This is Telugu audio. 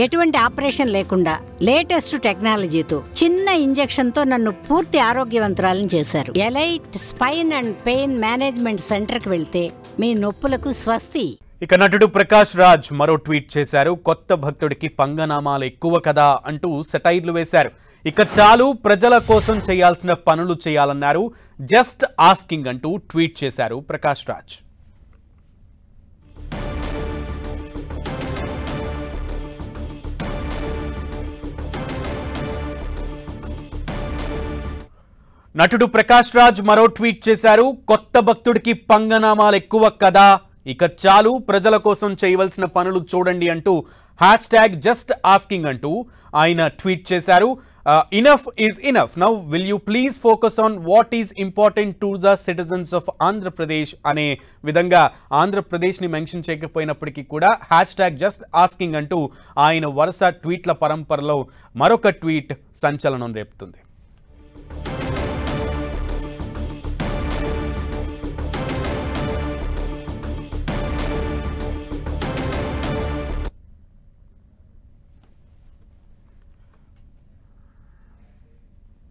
ఎటువంటి ఆపరేషన్ లేకుండా లేటెస్ట్ టెక్నాలజీతో చిన్న ఇంజెక్షన్ తో నన్ను పూర్తి ఆరోగ్యవంతురాలను చేశారు. Elite spine and pain management centre కి వెళ్తే మీ నొప్పులకు స్వస్తి. ఇక నటుడు ప్రకాష్ రాజ్ మరో ట్వీట్ చేశారు. కొత్త భక్తుడికి పంగనామాలు ఎక్కువ కదా అంటూ సెటైర్లు వేశారు. ఇక చాలు ప్రజల కోసం చేయాల్సిన పనులు చేయాలన్నారు. జస్ట్ ఆస్కింగ్ అంటూ ట్వీట్ చేశారు ప్రకాష్ రాజ్. నటుడు ప్రకాష్ రాజ్ మరో ట్వీట్ చేశారు. కొత్త భక్తుడికి పంగనామాలు ఎక్కువ కదా, ఇక చాలు ప్రజల కోసం చేయవలసిన పనులు చూడండి అంటూ #జస్ట్ ఆస్కింగ్ అంటూ ఆయన ట్వీట్ చేశారు. Enough is enough, now will you please focus on what is important to the citizens of Andhra Pradesh అనే విధంగా ఆంధ్రప్రదేశ్ని మెన్షన్ చేయకపోయినప్పటికీ కూడా #జస్ట్ ఆస్కింగ్ అంటూ ఆయన వరుస ట్వీట్ల పరంపరలో మరొక ట్వీట్ సంచలనం రేపుతుంది.